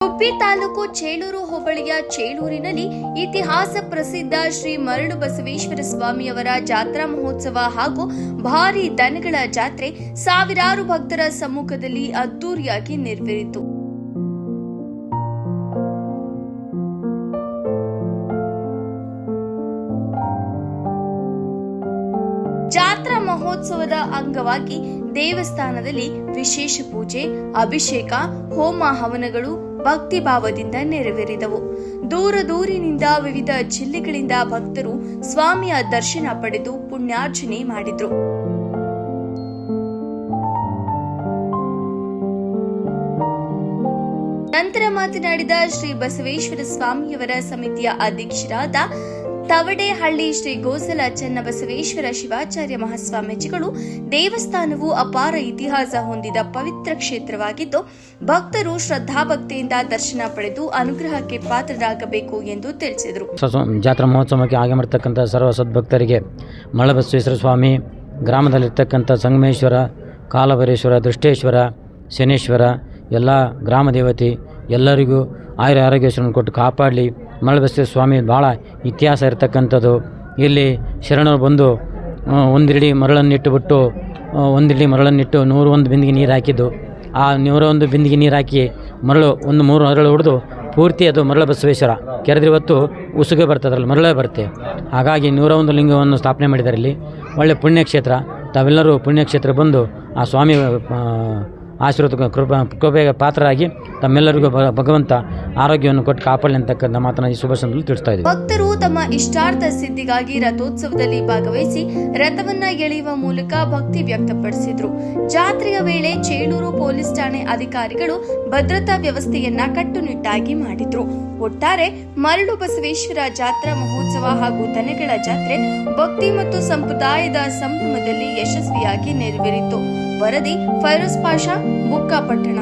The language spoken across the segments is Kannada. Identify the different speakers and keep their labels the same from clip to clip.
Speaker 1: ಗುಬ್ಬಿ ತಾಲೂಕು ಚೇಳೂರು ಹೋಬಳಿಯ ಚೇಳೂರಿನಲ್ಲಿ ಇತಿಹಾಸ ಪ್ರಸಿದ್ಧ ಶ್ರೀ ಮರಳು ಬಸವೇಶ್ವರ ಸ್ವಾಮಿಯವರ ಜಾತ್ರಾ ಮಹೋತ್ಸವ ಹಾಗೂ ಭಾರೀ ದನಗಳ ಜಾತ್ರೆ ಸಾವಿರಾರು ಭಕ್ತರ ಸಮ್ಮುಖದಲ್ಲಿ ಅದ್ದೂರಿಯಾಗಿ ನೆರವೇರಿತು. ಜಾತ್ರಾ ಮಹೋತ್ಸವದ ಅಂಗವಾಗಿ ದೇವಸ್ಥಾನದಲ್ಲಿ ವಿಶೇಷ ಪೂಜೆ, ಅಭಿಷೇಕ, ಹೋಮ ಹವನಗಳು ಭಕ್ತಿ ಭಾವದಿಂದ ನೆರವೇರಿದವು. ದೂರದೂರಿನಿಂದ ವಿವಿಧ ಜಿಲ್ಲೆಗಳಿಂದ ಭಕ್ತರು ಸ್ವಾಮಿಯ ದರ್ಶನ ಪಡೆದು ಪುಣ್ಯಾರ್ಚನೆ ಮಾಡಿದ್ರು. ನಂತರ ಮಾತನಾಡಿದ ಶ್ರೀ ಬಸವೇಶ್ವರ ಸ್ವಾಮಿಯವರ ಸಮಿತಿಯ ಅಧ್ಯಕ್ಷರಾದ ತವಡೇಹಳ್ಳಿ ಶ್ರೀ ಗೋಸಲ ಚನ್ನಬಸವೇಶ್ವರ ಶಿವಾಚಾರ್ಯ ಮಹಾಸ್ವಾಮೀಜಿಗಳು, ದೇವಸ್ಥಾನವು ಅಪಾರ ಇತಿಹಾಸ ಹೊಂದಿದ ಪವಿತ್ರ ಕ್ಷೇತ್ರವಾಗಿದ್ದು ಭಕ್ತರು ಶ್ರದ್ಧಾಭಕ್ತಿಯಿಂದ ದರ್ಶನ ಪಡೆದು ಅನುಗ್ರಹಕ್ಕೆ ಪಾತ್ರರಾಗಬೇಕು ಎಂದು ತಿಳಿಸಿದರು.
Speaker 2: ಜಾತ್ರಾ ಮಹೋತ್ಸವಕ್ಕೆ ಆಗಮಿರತಕ್ಕಂಥ ಸರ್ವ ಸದ್ಭಕ್ತರಿಗೆ ಮರಳುಬಸವೇಶ್ವರ ಸ್ವಾಮಿ, ಗ್ರಾಮದಲ್ಲಿರ್ತಕ್ಕಂಥ ಸಂಗಮೇಶ್ವರ, ಕಾಲಭೈರೇಶ್ವರ, ದೃಷ್ಟೇಶ್ವರ, ಶನೇಶ್ವರ ಎಲ್ಲ ಗ್ರಾಮ ದೇವತೆ ಎಲ್ಲರಿಗೂ ಆರೋಗ್ಯವನ್ನು ಕೊಟ್ಟು ಕಾಪಾಡಲಿ. ಮರಳುಬಸವೇಶ್ವರ ಸ್ವಾಮಿ ಭಾಳ ಇತಿಹಾಸ ಇರತಕ್ಕಂಥದ್ದು. ಇಲ್ಲಿ ಶರಣರು ಬಂದು ಒಂದಿರಡಿ ಮರಳನ್ನಿಟ್ಟುಬಿಟ್ಟು ಮರಳನ್ನಿಟ್ಟು 101 ಬಿಂದಿಗೆ ನೀರು ಹಾಕಿದ್ದು. ಆ 101 ಬಿಂದಿಗೆ ನೀರು ಹಾಕಿ ಮರಳು 3 ಮರಳು ಹೊಡೆದು ಪೂರ್ತಿ ಅದು ಮರಳುಬಸವೇಶ್ವರ ಕೆರೆದ್ರೆ ಇವತ್ತು ಉಸುಗೆ ಬರ್ತದ್ರಲ್ಲಿ ಮರಳೇ ಬರುತ್ತೆ. ಹಾಗಾಗಿ 101 ಲಿಂಗವನ್ನು ಸ್ಥಾಪನೆ ಮಾಡಿದ್ದಾರೆ. ಇಲ್ಲಿ ಒಳ್ಳೆ ಪುಣ್ಯಕ್ಷೇತ್ರ. ತಾವೆಲ್ಲರೂ ಪುಣ್ಯಕ್ಷೇತ್ರ ಬಂದು ಆ ಸ್ವಾಮಿ ಆಶೀರ್ವಾದ ಕೃಪೆಗೆ ಪಾತ್ರರಾಗಿ ತಮ್ಮೆಲ್ಲರಿಗೂ ಭಗವಂತ ಆರೋಗ್ಯವನ್ನು ಕೊಟ್ಟು ಕಾಪಾಡಲಿ ಅಂತಕ್ಕಂಥ ಮಾತನ್ನ ಈ ಶುಭ ಸಂದರ್ಭದಲ್ಲಿ ತಿಳಿಸ್ತಾ ಇದ್ದೀವಿ.
Speaker 1: ಭಕ್ತರು ತಮ್ಮ ಇಷ್ಟಾರ್ಥ ಸಿದ್ಧಿಗಾಗಿ ರಥೋತ್ಸವದಲ್ಲಿ ಭಾಗವಹಿಸಿ ರಥವನ್ನ ಎಳೆಯುವ ಮೂಲಕ ಭಕ್ತಿ ವ್ಯಕ್ತಪಡಿಸಿದ್ರು. ಜಾತ್ರೆಯ ವೇಳೆ ಚೇಳೂರು ಪೊಲೀಸ್ ಠಾಣೆ ಅಧಿಕಾರಿಗಳು ಭದ್ರತಾ ವ್ಯವಸ್ಥೆಯನ್ನ ಕಟ್ಟುನಿಟ್ಟಾಗಿ ಮಾಡಿದ್ರು. ಒಟ್ಟಾರೆ ಮರಳು ಬಸವೇಶ್ವರ ಜಾತ್ರಾ ಮಹೋತ್ಸವ ಹಾಗೂ ದನಗಳ ಜಾತ್ರೆ ಭಕ್ತಿ ಮತ್ತು ಸಂಪ್ರದಾಯದ ಸಂಭ್ರಮದಲ್ಲಿ ಯಶಸ್ವಿಯಾಗಿ ನೆರವೇರಿತು. ವರದಿ ಫೈರೋಜ್ ಪಾಷಾ, ಬುಕ್ಕಾಪಟ್ಟಣ.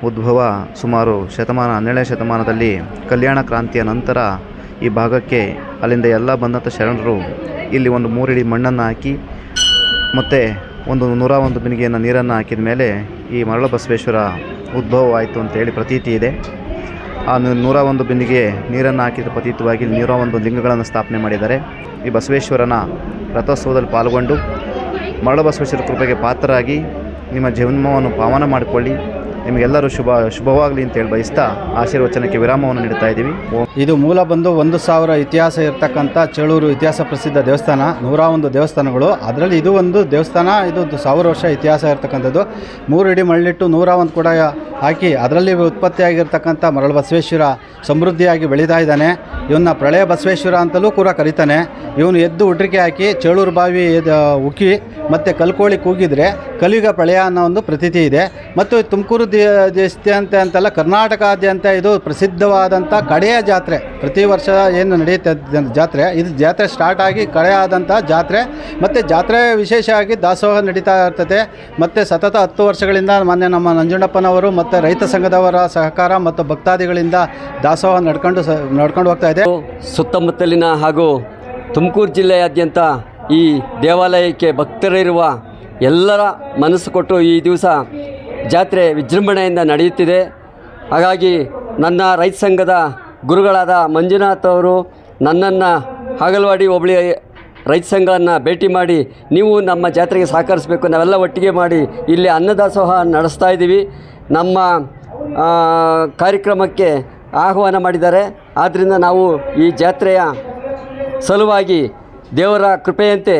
Speaker 3: ಉದ್ಭವ ಸುಮಾರು 12ನೇ ಶತಮಾನದಲ್ಲಿ ಕಲ್ಯಾಣ ಕ್ರಾಂತಿಯ ನಂತರ ಈ ಭಾಗಕ್ಕೆ ಅಲ್ಲಿಂದ ಎಲ್ಲ ಬಂದಂಥ ಶರಣರು ಇಲ್ಲಿ ಒಂದು 3 ಅಡಿ ಮಣ್ಣನ್ನು ಹಾಕಿ ಮತ್ತು ಒಂದು 101 ಬಿಂದಿಗೆಯನ್ನು ನೀರನ್ನು ಹಾಕಿದ ಮೇಲೆ ಈ ಮರಳು ಬಸವೇಶ್ವರ ಉದ್ಭವವಾಯಿತು ಅಂತೇಳಿ ಪ್ರತೀತಿ ಇದೆ. ಆ 101 ಬಿಂದಿಗೆ ನೀರನ್ನು ಹಾಕಿದ ಪ್ರತೀತವಾಗಿ 101 ಲಿಂಗಗಳನ್ನು ಸ್ಥಾಪನೆ ಮಾಡಿದ್ದಾರೆ. ಈ ಬಸವೇಶ್ವರನ ರಥೋತ್ಸವದಲ್ಲಿ ಪಾಲ್ಗೊಂಡು ಮರಳು ಬಸವೇಶ್ವರ ಕೃಪೆಗೆ ಪಾತ್ರರಾಗಿ ನಿಮ್ಮ ಜನ್ಮವನ್ನು ಪಾವನ ಮಾಡಿಕೊಳ್ಳಿ, ನಿಮಗೆಲ್ಲರೂ ಶುಭವಾಗಲಿ ಅಂತೇಳಿ ಬಯಸ್ತಾ ಆಶೀರ್ವಚನಕ್ಕೆ ವಿರಾಮವನ್ನು ನೀಡ್ತಾ ಇದ್ದೀವಿ.
Speaker 4: ಇದು ಮೂಲ ಬಂದು 1000 ಇತಿಹಾಸ ಇರತಕ್ಕಂಥ ಚೇಳೂರು ಇತಿಹಾಸ ಪ್ರಸಿದ್ಧ ದೇವಸ್ಥಾನ. 101 ದೇವಸ್ಥಾನಗಳು, ಅದರಲ್ಲಿ ಇದು ಒಂದು ದೇವಸ್ಥಾನ. ಇದು 1000 ವರ್ಷ ಇತಿಹಾಸ ಇರತಕ್ಕಂಥದ್ದು. 3 ಅಡಿ ಮರಳಿಟ್ಟು 101 ಕೂಡ ಹಾಕಿ ಅದರಲ್ಲಿ ಉತ್ಪತ್ತಿಯಾಗಿರ್ತಕ್ಕಂಥ ಮರಳು ಬಸವೇಶ್ವರ ಸಮೃದ್ಧಿಯಾಗಿ ಬೆಳೀತಾ ಇದ್ದಾನೆ. ಇವನ್ನ ಪ್ರಳಯ ಬಸವೇಶ್ವರ ಅಂತಲೂ ಕೂಡ ಕರೀತಾನೆ. ಇವನು ಎದ್ದು ಉಡ್ರಿಕೆ ಹಾಕಿ ಚೇಳೂರು ಬಾವಿ ಉಕ್ಕಿ ಮತ್ತು ಕಲ್ಕೋಳಿ ಕೂಗಿದರೆ ಕಲಿಯುಗ ಪ್ರಳಯ ಅನ್ನೋ ಒಂದು ಪ್ರತೀತಿ ಇದೆ. ಮತ್ತು ತುಮಕೂರು ಅಂತೆಲ್ಲ ಕರ್ನಾಟಕಾದ್ಯಂತ ಇದು ಪ್ರಸಿದ್ಧವಾದಂಥ ಕಡೆಯ ಜಾತ್ರೆ. ಪ್ರತಿ ವರ್ಷ ಏನು ನಡೆಯುತ್ತೆ ಜಾತ್ರೆ, ಇದು ಜಾತ್ರೆ ಸ್ಟಾರ್ಟ್ ಆಗಿ ಕಡೆಯಾದಂಥ ಜಾತ್ರೆ. ಮತ್ತು ಜಾತ್ರೆ ವಿಶೇಷವಾಗಿ ದಾಸೋಹ ನಡೀತಾ ಇರ್ತದೆ. ಮತ್ತು ಸತತ 10 ವರ್ಷಗಳಿಂದ ಮಾನ್ಯ ನಮ್ಮ ನಂಜುಂಡಪ್ಪನವರು ಮತ್ತು ರೈತ ಸಂಘದವರ ಸಹಕಾರ ಮತ್ತು ಭಕ್ತಾದಿಗಳಿಂದ ದಾಸೋಹ ನಡ್ಕೊಂಡು ಹೋಗ್ತಾ ಇದೆ.
Speaker 5: ಸುತ್ತಮುತ್ತಲಿನ ಹಾಗೂ ತುಮಕೂರು ಜಿಲ್ಲೆಯಾದ್ಯಂತ ಈ ದೇವಾಲಯಕ್ಕೆ ಭಕ್ತರಿರುವ ಎಲ್ಲರ ಮನಸ್ಸು ಕೊಟ್ಟು ಈ ದಿವಸ ಜಾತ್ರೆ ವಿಜೃಂಭಣೆಯಿಂದ ನಡೆಯುತ್ತಿದೆ. ಹಾಗಾಗಿ ನನ್ನ ರೈತ ಸಂಘದ ಗುರುಗಳಾದ ಮಂಜುನಾಥ್ ಅವರು ನನ್ನನ್ನು ಹಾಗಲವಾಡಿ ಹೋಬಳಿ ರೈತ ಸಂಘವನ್ನು ಭೇಟಿ ಮಾಡಿ ನೀವು ನಮ್ಮ ಜಾತ್ರೆಗೆ ಸಹಕರಿಸಬೇಕು, ನಾವೆಲ್ಲ ಒಟ್ಟಿಗೆ ಮಾಡಿ ಇಲ್ಲಿ ಅನ್ನದಾಸೋಹ ನಡೆಸ್ತಾ ಇದ್ದೀವಿ. ನಮ್ಮ ಕಾರ್ಯಕ್ರಮಕ್ಕೆ ಆಹ್ವಾನ ಮಾಡಿದ್ದಾರೆ. ಆದ್ದರಿಂದ ನಾವು ಈ ಜಾತ್ರೆಯ ಸಲುವಾಗಿ ದೇವರ ಕೃಪೆಯಂತೆ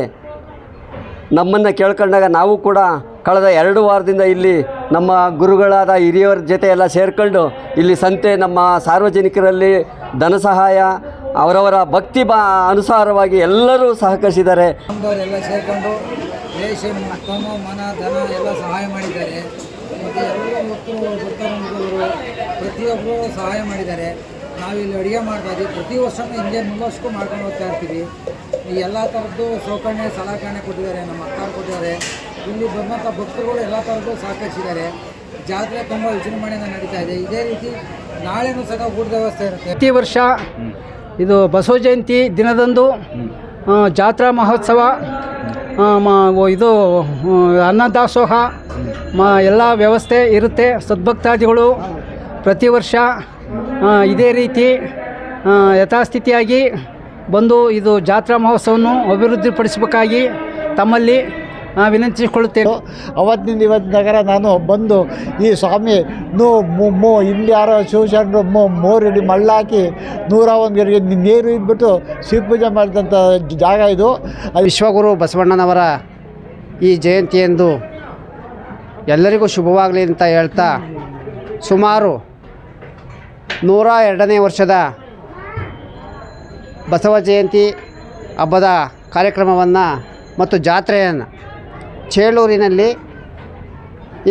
Speaker 5: ನಮ್ಮನ್ನು ಕೇಳ್ಕೊಂಡಾಗ ನಾವು ಕೂಡ ಕಳೆದ 2 ವಾರದಿಂದ ಇಲ್ಲಿ ನಮ್ಮ ಗುರುಗಳಾದ ಹಿರಿಯವರ ಜೊತೆ ಎಲ್ಲ ಸೇರಿಕೊಂಡು ಇಲ್ಲಿ ಸಂತೆ ನಮ್ಮ ಸಾರ್ವಜನಿಕರಲ್ಲಿ ಧನ ಸಹಾಯ ಅವರವರ ಭಕ್ತಿ ಅನುಸಾರವಾಗಿ ಎಲ್ಲರೂ ಸಹಕರಿಸಿದ್ದಾರೆ.
Speaker 6: ಎಲ್ಲ ಸೇರಿಕೊಂಡು ರೇಷನ್ ಮನ ಧನ ಎಲ್ಲ ಸಹಾಯ ಮಾಡಿದ್ದಾರೆ. ಮತ್ತು ಎಲ್ಲ ಭಕ್ತರು ಪ್ರತಿಯೊಬ್ಬರು ಸಹಾಯ ಮಾಡಿದ್ದಾರೆ. ನಾವಿಲ್ಲಿ ಅಡುಗೆ ಮಾಡ್ತಾ ಇದ್ದೀವಿ. ಪ್ರತಿ ವರ್ಷವೂ ಹಿಂಗೆ ಮುಂದಷ್ಟು ಮಾಡ್ಕೊಂಡು ಹೋಗ್ತಾ ಇರ್ತೀವಿ. ಈ ಎಲ್ಲ ಥರದ್ದು ಸೌಕರ್ಯ ಸಲಕರಣೆ ಕೊಟ್ಟಿದ್ದಾರೆ, ನಮ್ಮ ಅಕ್ಕಾರು ಕೊಟ್ಟಿದ್ದಾರೆ. ಇಲ್ಲಿ ಬಂದಂಥ ಭಕ್ತರುಗಳು ಎಲ್ಲ ಥರದ್ದು ಸಹಕರಿಸಿದ್ದಾರೆ. ಜಾತ್ರೆ ತುಂಬ ವಿಜೃಂಭಣೆಯಿಂದ ನಡೀತಾ ಇದೆ. ಇದೇ ರೀತಿ ನಾಳೆನೂ ಸಹ ಊಟದ ವ್ಯವಸ್ಥೆ ಇರುತ್ತೆ.
Speaker 7: ಪ್ರತಿ ವರ್ಷ ಇದು ಬಸವ ಜಯಂತಿ ದಿನದಂದು ಜಾತ್ರಾ ಮಹೋತ್ಸವ, ಇದು ಅನ್ನದಾಸೋಹ ಎಲ್ಲ ವ್ಯವಸ್ಥೆ ಇರುತ್ತೆ. ಸದ್ಭಕ್ತಾದಿಗಳು ಪ್ರತಿ ವರ್ಷ ಇದೇ ರೀತಿ ಯಥಾಸ್ಥಿತಿಯಾಗಿ ಬಂದು ಇದು ಜಾತ್ರಾ ಮಹೋತ್ಸವವನ್ನು ಅಭಿವೃದ್ಧಿಪಡಿಸಬೇಕಾಗಿ ತಮ್ಮಲ್ಲಿ ವಿನಂತಿಸಿಕೊಳ್ಳುತ್ತೇನೆ.
Speaker 8: ಅವತ್ತಿನಿಂದ ಇವತ್ತಿನ ನಗರ ನಾನು ಬಂದು ಈ ಸ್ವಾಮಿ ಇಲ್ಲಿ ಯಾರೋ ಶಿವಶರಣರು ಮೋರಡಿ ಮಳ್ಳಾಕಿ 101 ಗರಿಗೆ ನೀರು ಇದ್ಬಿಟ್ಟು ಶಿವಪೂಜೆ ಮಾಡಿದಂಥ ಜಾಗ ಇದು.
Speaker 7: ವಿಶ್ವಗುರು ಬಸವಣ್ಣನವರ ಈ ಜಯಂತಿಯಂದು ಎಲ್ಲರಿಗೂ ಶುಭವಾಗಲಿ ಅಂತ ಹೇಳ್ತಾ, ಸುಮಾರು 102ನೇ ವರ್ಷದ ಬಸವ ಜಯಂತಿ ಹಬ್ಬದ ಕಾರ್ಯಕ್ರಮವನ್ನು ಮತ್ತು ಜಾತ್ರೆಯನ್ನು ಚೇಳೂರಿನಲ್ಲಿ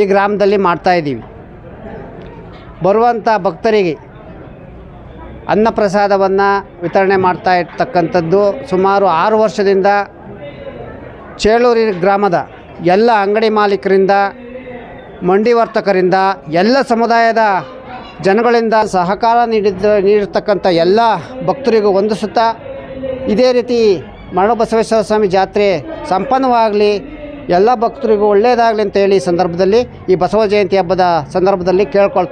Speaker 7: ಈ ಗ್ರಾಮದಲ್ಲಿ ಮಾಡ್ತಾಯಿದ್ದೀವಿ. ಬರುವಂಥ ಭಕ್ತರಿಗೆ ಅನ್ನಪ್ರಸಾದವನ್ನು ವಿತರಣೆ ಮಾಡ್ತಾ ಇರ್ತಕ್ಕಂಥದ್ದು ಸುಮಾರು 6 ವರ್ಷದಿಂದ ಚೇಳೂರಿನ ಗ್ರಾಮದ ಎಲ್ಲ ಅಂಗಡಿ ಮಾಲೀಕರಿಂದ, ಮಂಡಿ ವರ್ತಕರಿಂದ, ಎಲ್ಲ ಸಮುದಾಯದ ಜನಗಳಿಂದ ಸಹಕಾರ ನೀಡಿರ್ತಕ್ಕಂಥ ಎಲ್ಲ ಭಕ್ತರಿಗೂ ವಂದಿಸುತ್ತಾ, ಇದೇ ರೀತಿ ಮರಳಬಸವೇಶ್ವರ ಸ್ವಾಮಿ ಜಾತ್ರೆ ಸಂಪನ್ನವಾಗಲಿ, ಎಲ್ಲ ಭಕ್ತರಿಗೂ ಒಳ್ಳೆಯದಾಗಲಿ ಅಂತೇಳಿ ಸಂದರ್ಭದಲ್ಲಿ ಈ ಬಸವ ಜಯಂತಿ ಹಬ್ಬದ ಸಂದರ್ಭದಲ್ಲಿ ಕೇಳ್ಕೊಳ್ತಾ